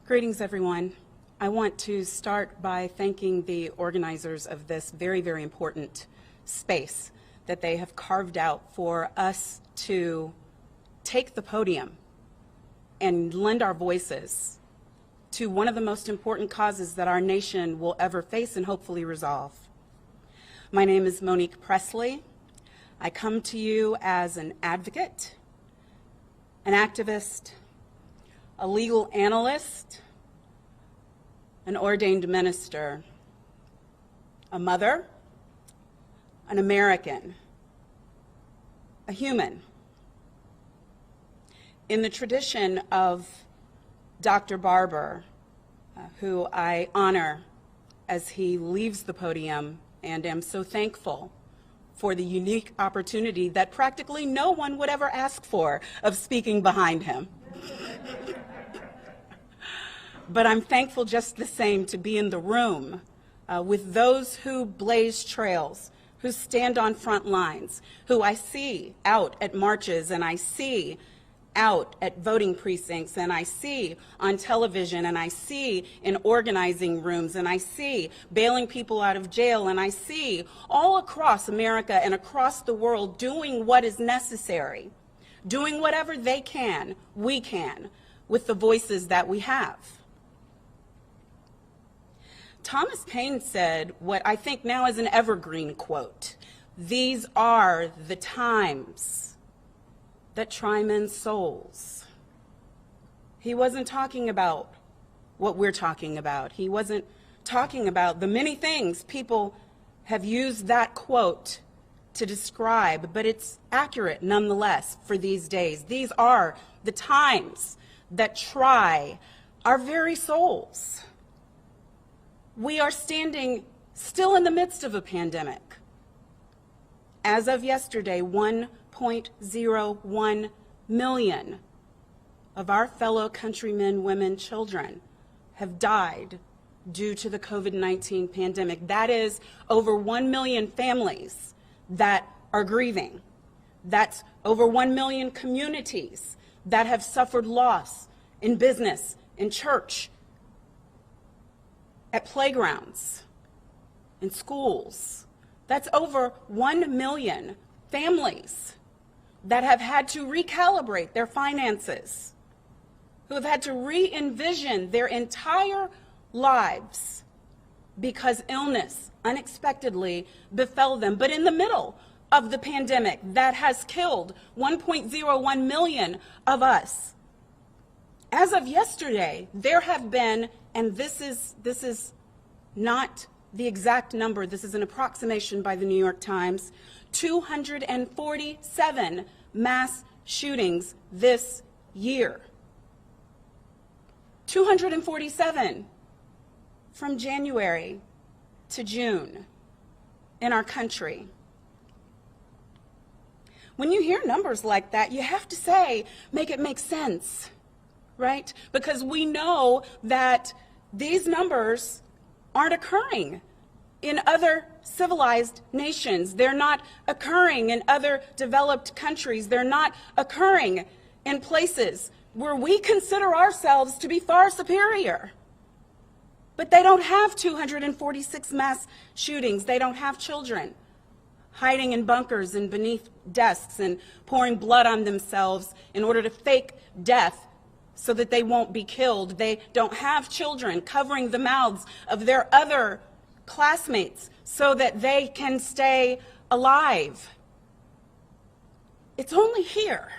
Greetings, everyone. I want to start by thanking the organizers of this very, very important space that they have carved out for us to take the podium and lend our voices to one of the most important causes that our nation will ever face and hopefully resolve. My name is Monique Pressley. I come to you as an advocate, an activist, a legal analyst, an ordained minister, a mother, an American, a human. In the tradition of Dr. Barber, who I honor as he leaves the podium, and am so thankful for the unique opportunity that practically no one would ever ask for of speaking behind him. But I'm thankful just the same to be in the room with those who blaze trails, who stand on front lines, who I see out at marches, and I see out at voting precincts, and I see on television, and I see in organizing rooms, and I see bailing people out of jail, and I see all across America and across the world doing what is necessary, doing whatever they can, we can, with the voices that we have. Thomas Paine said what I think now is an evergreen quote: "These are the times that try men's souls." He wasn't talking about what we're talking about. He wasn't talking about the many things people have used that quote to describe, but it's accurate nonetheless for these days. These are the times that try our very souls. We are standing still in the midst of a pandemic. As of yesterday, 1.01 million of our fellow countrymen, women, children have died due to the COVID-19 pandemic. That is over 1 million families that are grieving. That's over 1 million communities that have suffered loss in business, in church, at playgrounds, in schools. That's over 1 million families that have had to recalibrate their finances, who have had to re-envision their entire lives because illness unexpectedly befell them. But in the middle of the pandemic that has killed 1.01 million of us, as of yesterday, there have been, and this is not the exact number, this is an approximation by the New York Times, 247 mass shootings this year. 247 from January to June in our country. When you hear numbers like that, you have to say, make it make sense, right? Because we know that these numbers aren't occurring in other civilized nations. They're not occurring in other developed countries. They're not occurring in places where we consider ourselves to be far superior. But they don't have 246 mass shootings. They don't have children hiding in bunkers and beneath desks and pouring blood on themselves in order to fake death so that they won't be killed. They don't have children covering the mouths of their other classmates so that they can stay alive. It's only here.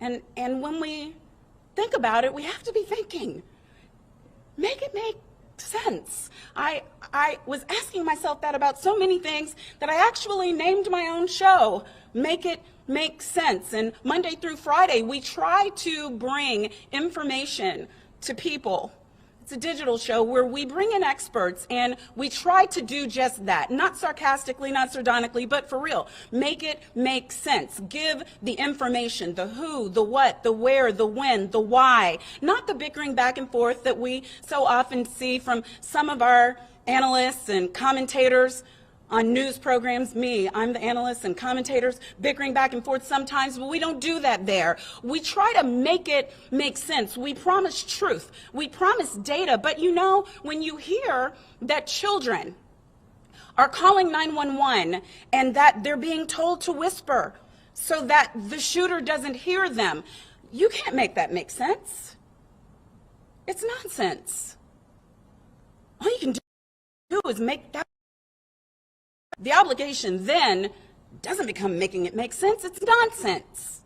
And when we think about it, we have to be thinking, make it make sense. I was asking myself that about so many things that I actually named my own show, Make It Make Sense. And Monday through Friday, we try to bring information to people. It's a digital show where we bring in experts and we try to do just that. Not sarcastically, not sardonically, but for real. Make it make sense. Give the information, the who, the what, the where, the when, the why. Not the bickering back and forth that we so often see from some of our analysts and commentators on news programs, I'm the analyst and commentators bickering back and forth sometimes, but we don't do that there. We try to make it make sense. We promise truth. We promise data. But you know, when you hear that children are calling 911 and that they're being told to whisper so that the shooter doesn't hear them, you can't make that make sense. It's nonsense. All you can do is make that. The obligation then doesn't become making it make sense. It's nonsense.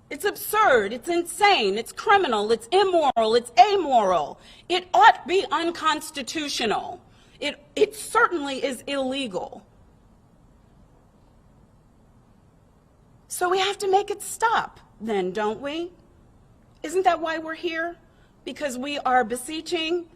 It's absurd. It's insane. It's criminal. It's immoral. It's amoral. It ought to be unconstitutional. It certainly is illegal. So we have to make it stop then, don't we? Isn't that why we're here? Because we are beseeching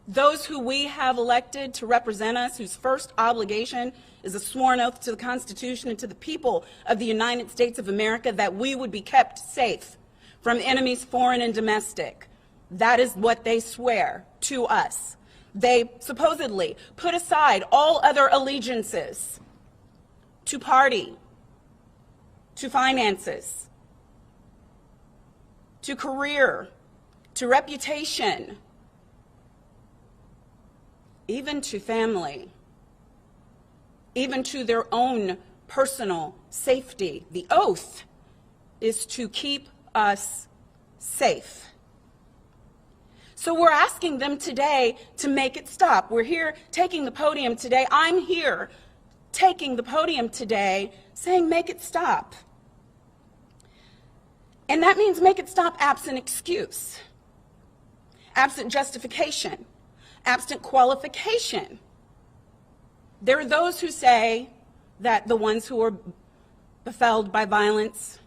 those who we have elected to represent us, whose first obligation is a sworn oath to the Constitution and to the people of the United States of America, that we would be kept safe from enemies foreign and domestic. That is what they swear to us. They supposedly put aside all other allegiances to party, to finances, to career, to reputation, even to family, even to their own personal safety. The oath is to keep us safe. So we're asking them today to make it stop. We're here taking the podium today. I'm here taking the podium today saying make it stop. And that means make it stop absent excuse, absent justification, absent qualification. There are those who say that the ones who were befelled by violence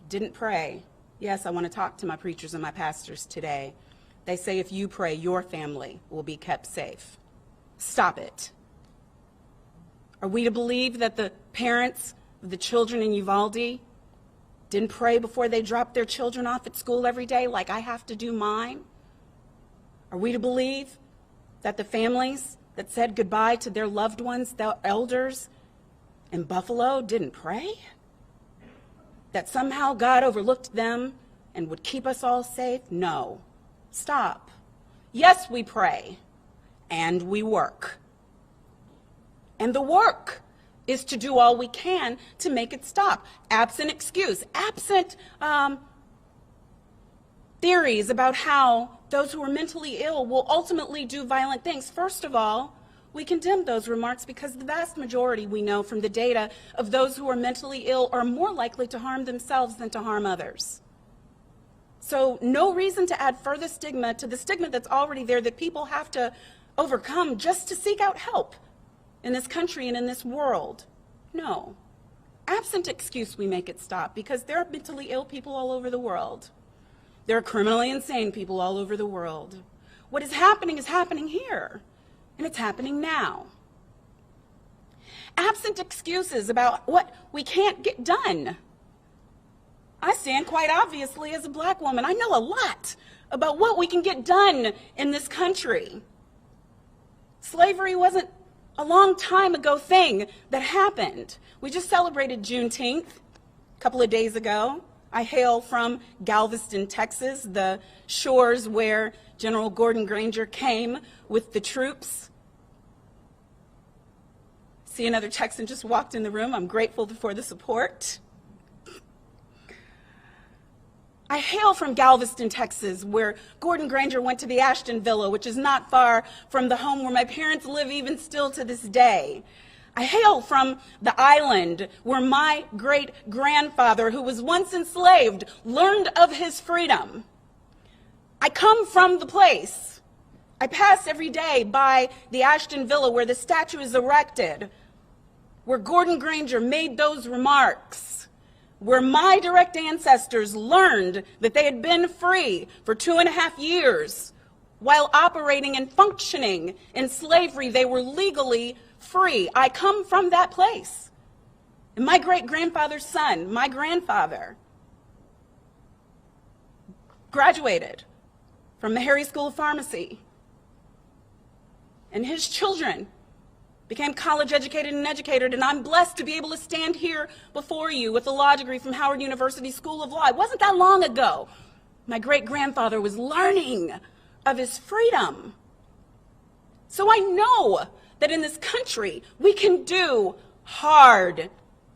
didn't pray. Yes, I want to talk to my preachers and my pastors today. They say if you pray, your family will be kept safe. Stop it. Are we to believe that the parents of the children in Uvalde didn't pray before they dropped their children off at school every day like I have to do mine? Are we to believe that the families that said goodbye to their loved ones, the elders in Buffalo, didn't pray? That somehow God overlooked them and would keep us all safe? No. Stop. Yes, we pray, and we work. And the work is to do all we can to make it stop, absent excuse, absent theories about how those who are mentally ill will ultimately do violent things. First of all, we condemn those remarks because the vast majority, we know from the data, of those who are mentally ill are more likely to harm themselves than to harm others. So no reason to add further stigma to the stigma that's already there that people have to overcome just to seek out help in this country and in this world. No. Absent excuse, we make it stop because there are mentally ill people all over the world. There are criminally insane people all over the world. What is happening here, and it's happening now. Absent excuses about what we can't get done. I stand quite obviously as a black woman. I know a lot about what we can get done in this country. Slavery wasn't a long time ago thing that happened. We just celebrated Juneteenth a couple of days ago. I hail from Galveston, Texas, the shores where General Gordon Granger came with the troops. See, another Texan just walked in the room. I'm grateful for the support. I hail from Galveston, Texas, where Gordon Granger went to the Ashton Villa, which is not far from the home where my parents live even still to this day. I hail from the island where my great-grandfather, who was once enslaved, learned of his freedom. I come from the place. I pass every day by the Ashton Villa where the statue is erected, where Gordon Granger made those remarks, where my direct ancestors learned that they had been free for 2.5 years. While operating and functioning in slavery, they were legally free. I come from that place. And my great-grandfather's son, my grandfather, graduated from the Harry School of Pharmacy. And his children became college educated and educated, and I'm blessed to be able to stand here before you with a law degree from Howard University School of Law. It wasn't that long ago. My great-grandfather was learning of his freedom. So I know that in this country, we can do hard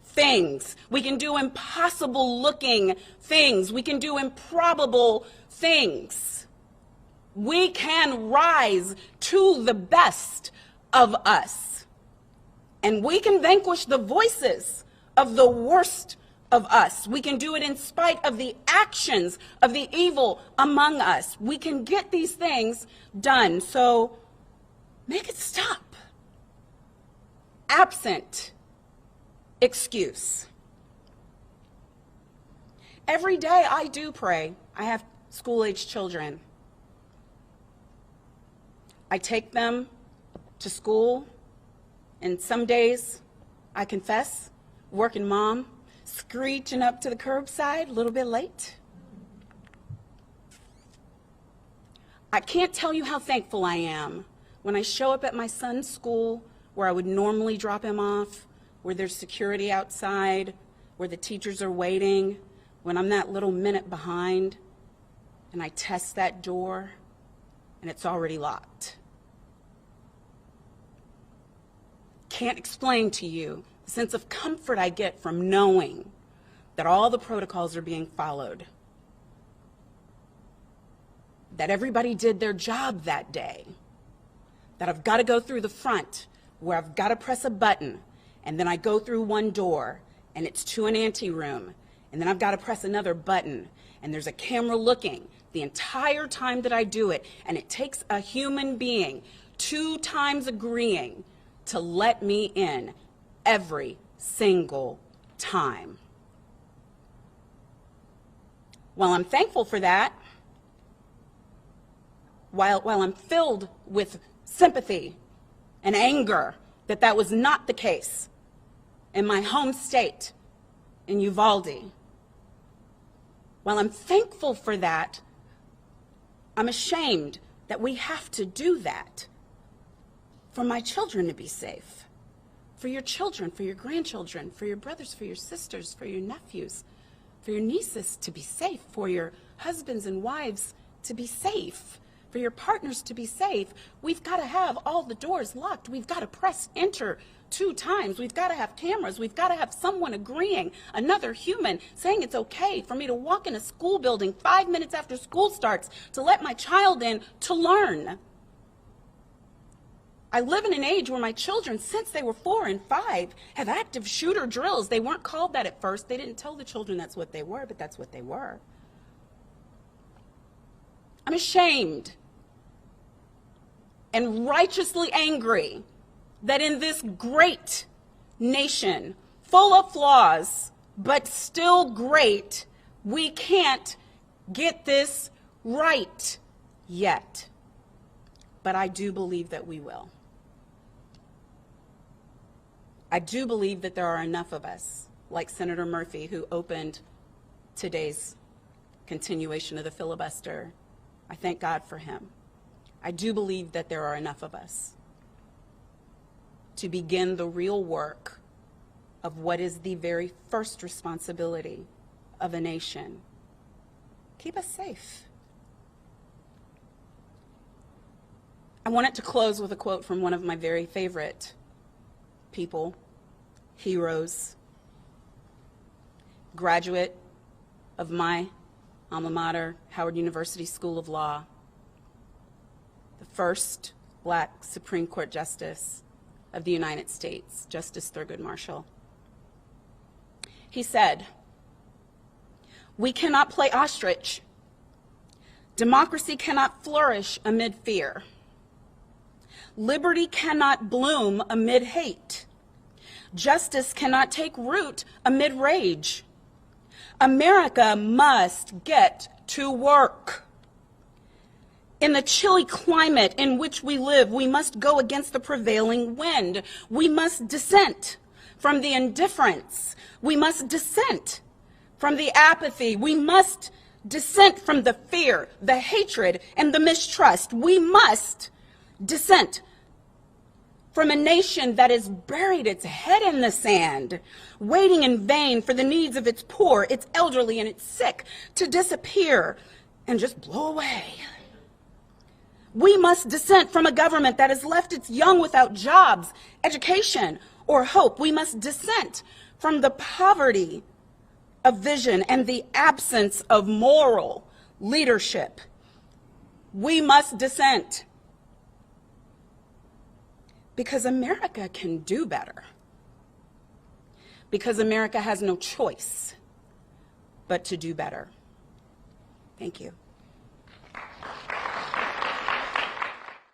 things. We can do impossible-looking things. We can do improbable things. We can rise to the best of us. And we can vanquish the voices of the worst of us. We can do it in spite of the actions of the evil among us. We can get these things done. So make it stop. Absent excuse. Every day I do pray. I have school-age children. I take them to school, and some days, I confess, working mom, screeching up to the curbside, a little bit late. I can't tell you how thankful I am when I show up at my son's school where I would normally drop him off, where there's security outside, where the teachers are waiting, when I'm that little minute behind, and I test that door, and it's already locked. Can't explain to you the sense of comfort I get from knowing that all the protocols are being followed, that everybody did their job that day, that I've got to go through the front where I've got to press a button, and then I go through one door and it's to an anteroom, and then I've got to press another button, and there's a camera looking the entire time that I do it, and it takes a human being 2 times agreeing to let me in every single time. While I'm thankful for that, while I'm filled with sympathy and anger that that was not the case in my home state in Uvalde, while I'm thankful for that, I'm ashamed that we have to do that for my children to be safe, for your children, for your grandchildren, for your brothers, for your sisters, for your nephews, for your nieces to be safe, for your husbands and wives to be safe, for your partners to be safe. We've got to have all the doors locked. We've got to press enter 2 times. We've got to have cameras. We've got to have someone agreeing, another human saying it's okay for me to walk in a school building 5 minutes after school starts to let my child in to learn. I live in an age where my children, since they were 4 and 5, have active shooter drills. They weren't called that at first. They didn't tell the children that's what they were, but that's what they were. I'm ashamed and righteously angry that in this great nation, full of flaws, but still great, we can't get this right yet. But I do believe that we will. I do believe that there are enough of us, like Senator Murphy, who opened today's continuation of the filibuster. I thank God for him. I do believe that there are enough of us to begin the real work of what is the very first responsibility of a nation. Keep us safe. I wanted to close with a quote from one of my very favorite people, heroes, graduate of my alma mater, Howard University School of Law, the first Black Supreme Court Justice of the United States, Justice Thurgood Marshall. He said, "We cannot play ostrich. Democracy cannot flourish amid fear. Liberty cannot bloom amid hate. Justice cannot take root amid rage. America must get to work. In the chilly climate in which we live, we must go against the prevailing wind. We must dissent from the indifference. We must dissent from the apathy. We must dissent from the fear, the hatred, and the mistrust. We must dissent from a nation that has buried its head in the sand, waiting in vain for the needs of its poor, its elderly, and its sick to disappear and just blow away. We must dissent from a government that has left its young without jobs, education, or hope. We must dissent from the poverty of vision and the absence of moral leadership. We must dissent because America can do better. Because America has no choice but to do better. Thank you.